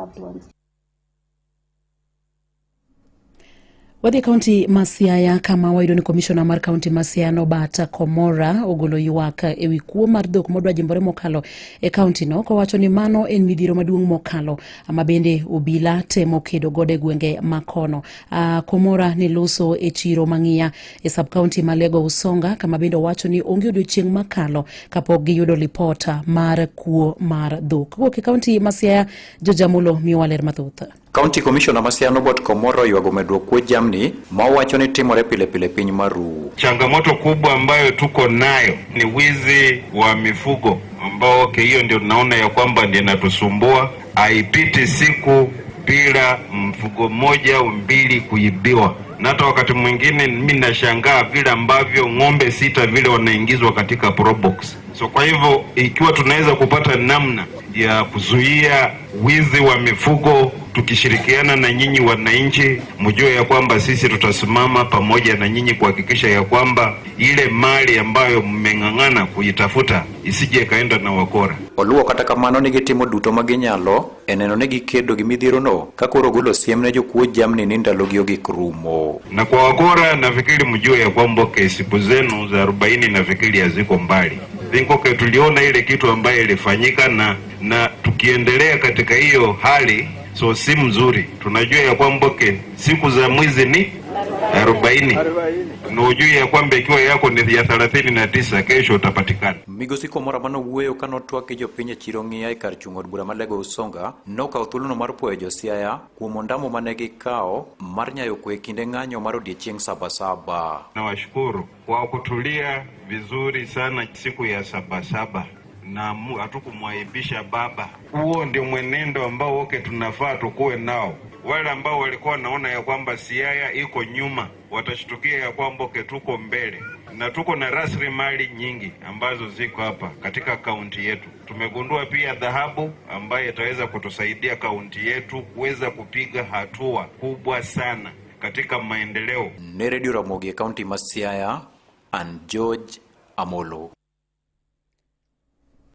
loved ones. Wadhi kaunti ma Siaya kama wayudo ni komishona mar kaunti ma Siaya Nobata Komora ogolo ywak ewi kuo mar dhok modwa jimbore mokalo e kaunti no, kowacho ni mano en midhiro maduong' mokalo ama bende obila temo kedo gode gwenge makono. Komora ne loso e chiro mang'iya e sub kaunti ma Lego Usonga, kama bende wacho ni onge odiochieng' makalo kapok giyudo lipota mar kuo mar dhok. Kuoke kaunti ma Siaya, Jojamulo miwaler mathuth. County Commissioner ma Siaya Nobot Komora yuago medruok kuo jamni ma wacho ni timore pile pile piny maru. Changamoto kubwa ambayo tuko nayo ni wizi wa mifugo ambao hiyo ndio tunaona ya kwamba ndio inatusumbua. Haipiti siku bila mfugo mmoja au mbili kuibiwa. Na hata wakati mwingine mimi nashangaa vile ambavyo ng'ombe 6 vile wanaingizwa katika probox. So kwa hivyo ikiwa tunaweza kupata namna ya kuzuia wizi wa mifugo tukishirikiana na nyinyi wananchi, mjue ya kwamba sisi tutasimama pamoja na nyinyi kuhakikisha ya kwamba ile mali ambayo mmeng'ang'ana kuitafuta isije kaenda na wakora. Oluo kata kamano ni gitimo duto maginyalo eneno ni gikedo gi midhiro no kakoro golo siem ne jokuo jamni ni ndalogi ogikrumo. Na kwa wakora nafikiri mjue ya kwamba siku zenu za 40 nafikiri haziko mbali. Think tuliona ile kitu ambayo ilifanyika na tukiendelea katika hiyo hali so si mzuri. Tunajua ya kwamba siku za mwizi ni 40. Na ujue ya kwamba ikiwa yako ni ya 39 kesho utapatikana. Migosi Komora mano wuoyo kano twak jopiny chiro ng'iya e kar chung od bura ma Lego Usonga nokawo thuolono mar puoyo jo-Siaya kuom ondamo mane gikawo mar nyayo kwe kinde ng'anyo mar odiechieng' Sabasaba. Nawashukuru kwa kutulia vizuri sana siku ya Sabasaba na hatukumwaibisha baba. Huo ndio mwenendo ambao tunafaa tukue nao. Wale ambao walikuwa naona ya kwamba Siaya iko nyuma watashtukia ya kwamba tuko mbele, na tuko na rasilimali nyingi ambazo ziko hapa katika kaunti yetu. Tumegundua pia dhahabu ambayo itaweza kutusaidia kaunti yetu kuweza kupiga hatua kubwa sana katika maendeleo. Ne Radio Ramogi kaunti ma Siaya, and George Amolo.